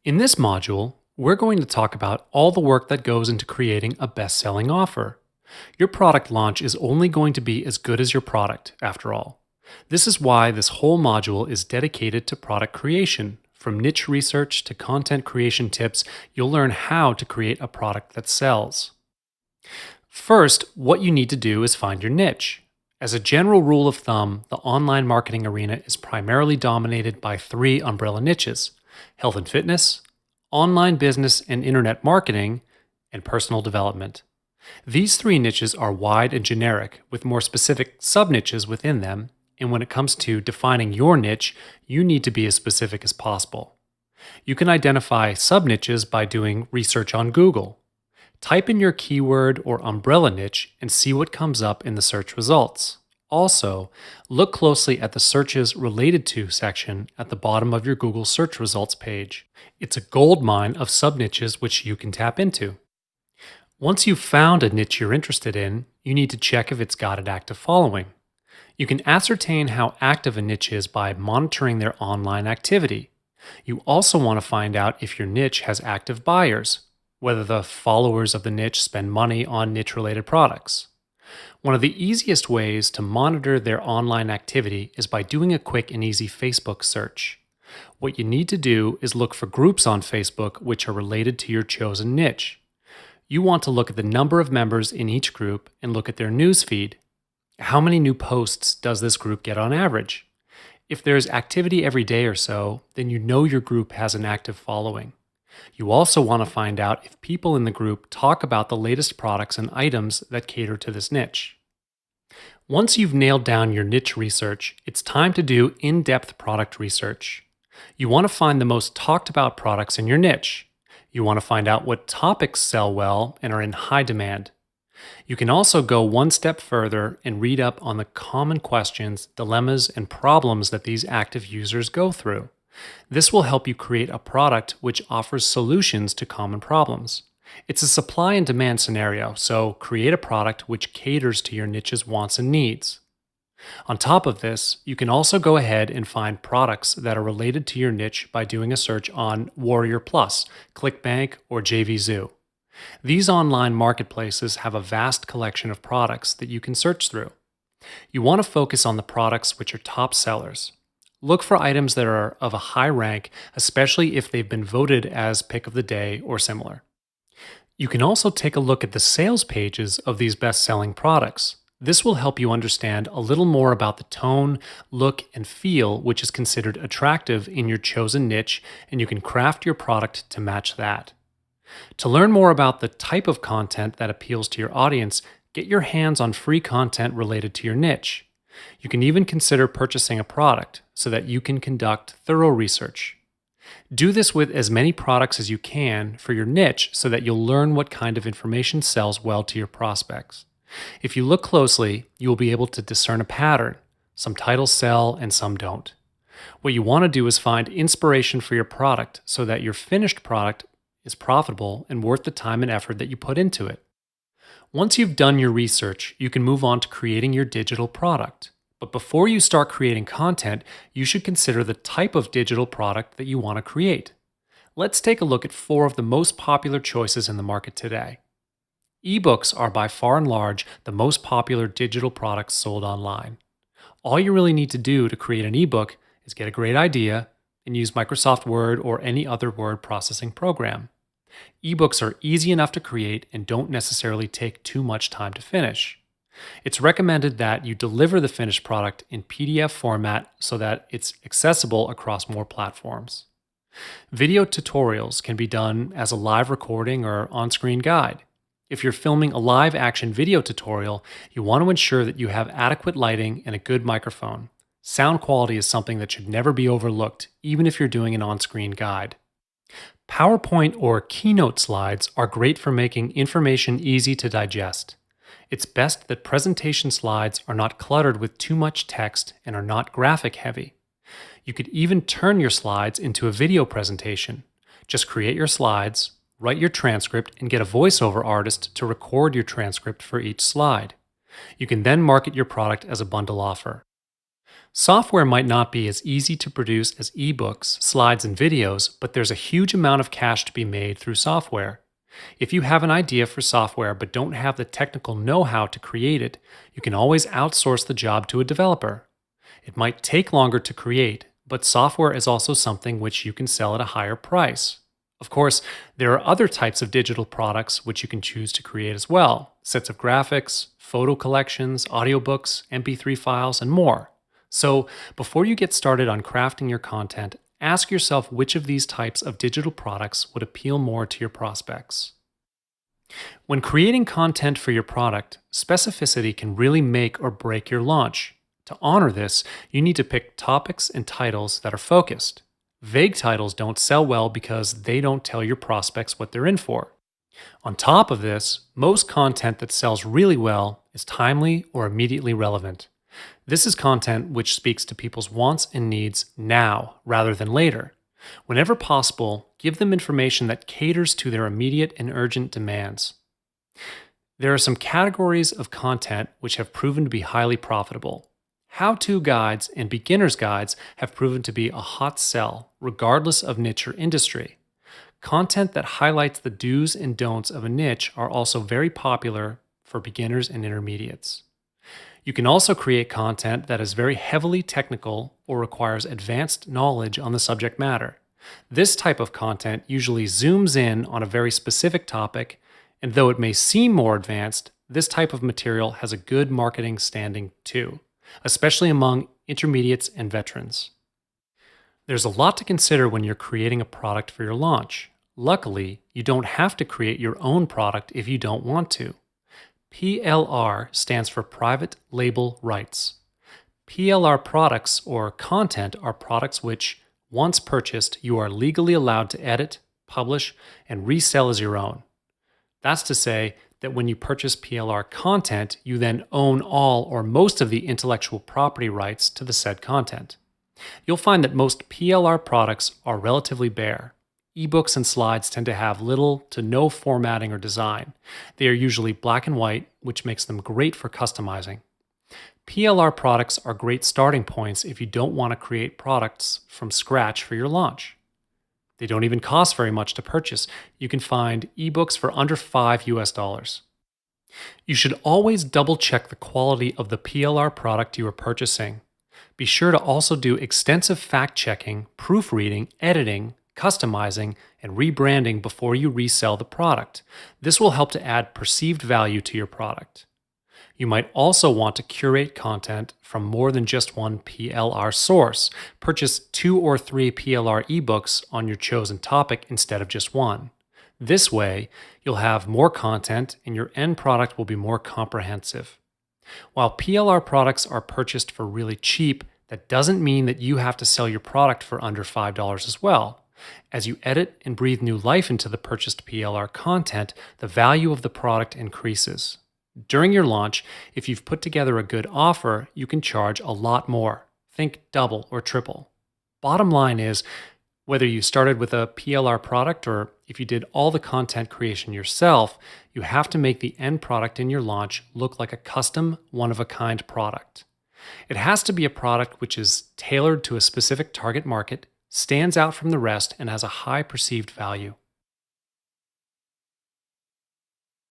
In this module, we're going to talk about all the work that goes into creating a best-selling offer. Your product launch is only going to be as good as your product, after all. This is why this whole module is dedicated to product creation. From niche research to content creation tips, you'll learn how to create a product that sells. First, what you need to do is find your niche. As a general rule of thumb, the online marketing arena is primarily dominated by three umbrella niches: health and fitness, online business and internet marketing, and personal development. These three niches are wide and generic, with more specific sub-niches within them, and when it comes to defining your niche, you need to be as specific as possible. You can identify sub-niches by doing research on Google. Type in your keyword or umbrella niche and see what comes up in the search results. Also, look closely at the Searches Related To section at the bottom of your Google search results page. It's a goldmine of sub-niches which you can tap into. Once you've found a niche you're interested in, you need to check if it's got an active following. You can ascertain how active a niche is by monitoring their online activity. You also want to find out if your niche has active buyers, whether the followers of the niche spend money on niche-related products. One of the easiest ways to monitor their online activity is by doing a quick and easy Facebook search. What you need to do is look for groups on Facebook which are related to your chosen niche. You want to look at the number of members in each group and look at their news feed. How many new posts does this group get on average? If there's activity every day or so, then you know your group has an active following. You also want to find out if people in the group talk about the latest products and items that cater to this niche. Once you've nailed down your niche research, it's time to do in-depth product research. You want to find the most talked about products in your niche. You want to find out what topics sell well and are in high demand. You can also go one step further and read up on the common questions, dilemmas, and problems that these active users go through. This will help you create a product which offers solutions to common problems. It's a supply and demand scenario, so create a product which caters to your niche's wants and needs. On top of this, you can also go ahead and find products that are related to your niche by doing a search on Warrior Plus, ClickBank, or JVZoo. These online marketplaces have a vast collection of products that you can search through. You want to focus on the products which are top sellers. Look for items that are of a high rank, especially if they've been voted as pick of the day or similar. You can also take a look at the sales pages of these best-selling products. This will help you understand a little more about the tone, look, and feel which is considered attractive in your chosen niche, and you can craft your product to match that. To learn more about the type of content that appeals to your audience, get your hands on free content related to your niche. You can even consider purchasing a product so that you can conduct thorough research. Do this with as many products as you can for your niche so that you'll learn what kind of information sells well to your prospects. If you look closely, you will be able to discern a pattern. Some titles sell and some don't. What you want to do is find inspiration for your product so that your finished product is profitable and worth the time and effort that you put into it. Once you've done your research, you can move on to creating your digital product. But before you start creating content, you should consider the type of digital product that you want to create. Let's take a look at 4 of the most popular choices in the market today. Ebooks are by far and large the most popular digital products sold online. All you really need to do to create an ebook is get a great idea and use Microsoft Word or any other word processing program. Ebooks are easy enough to create and don't necessarily take too much time to finish. It's recommended that you deliver the finished product in PDF format so that it's accessible across more platforms. Video tutorials can be done as a live recording or on-screen guide. If you're filming a live action video tutorial, you want to ensure that you have adequate lighting and a good microphone. Sound quality is something that should never be overlooked, even if you're doing an on-screen guide. PowerPoint or Keynote slides are great for making information easy to digest. It's best that presentation slides are not cluttered with too much text and are not graphic heavy. You could even turn your slides into a video presentation. Just create your slides, write your transcript, and get a voiceover artist to record your transcript for each slide. You can then market your product as a bundle offer. Software might not be as easy to produce as ebooks, slides, and videos, but there's a huge amount of cash to be made through software. If you have an idea for software but don't have the technical know how to create it, you can always outsource the job to a developer. It might take longer to create, but software is also something which you can sell at a higher price. Of course, there are other types of digital products which you can choose to create as well: sets of graphics, photo collections, audiobooks, MP3 files, and more. So, before you get started on crafting your content, ask yourself which of these types of digital products would appeal more to your prospects. When creating content for your product, specificity can really make or break your launch. To honor this, you need to pick topics and titles that are focused. Vague titles don't sell well because they don't tell your prospects what they're in for. On top of this, most content that sells really well is timely or immediately relevant. This is content which speaks to people's wants and needs now rather than later. Whenever possible, give them information that caters to their immediate and urgent demands. There are some categories of content which have proven to be highly profitable. How-to guides and beginner's guides have proven to be a hot sell, regardless of niche or industry. Content that highlights the do's and don'ts of a niche are also very popular for beginners and intermediates. You can also create content that is very heavily technical or requires advanced knowledge on the subject matter. This type of content usually zooms in on a very specific topic, and though it may seem more advanced, this type of material has a good marketing standing too, especially among intermediates and veterans. There's a lot to consider when you're creating a product for your launch. Luckily, you don't have to create your own product if you don't want to. PLR stands for Private Label Rights. PLR products or content are products which, once purchased, you are legally allowed to edit, publish, and resell as your own. That's to say that when you purchase PLR content, you then own all or most of the intellectual property rights to the said content. You'll find that most PLR products are relatively bare. Ebooks and slides tend to have little to no formatting or design. They are usually black and white, which makes them great for customizing. PLR products are great starting points if you don't want to create products from scratch for your launch. They don't even cost very much to purchase. You can find ebooks for under $5. You should always double check the quality of the PLR product you are purchasing. Be sure to also do extensive fact checking, proofreading, editing, customizing, and rebranding before you resell the product. This will help to add perceived value to your product. You might also want to curate content from more than just one PLR source. Purchase 2 or 3 PLR ebooks on your chosen topic instead of just one. This way, you'll have more content and your end product will be more comprehensive. While PLR products are purchased for really cheap, that doesn't mean that you have to sell your product for under $5 as well. As you edit and breathe new life into the purchased PLR content, the value of the product increases. During your launch, if you've put together a good offer, you can charge a lot more. Think double or triple. Bottom line is, whether you started with a PLR product or if you did all the content creation yourself, you have to make the end product in your launch look like a custom, one-of-a-kind product. It has to be a product which is tailored to a specific target market, stands out from the rest, and has a high perceived value.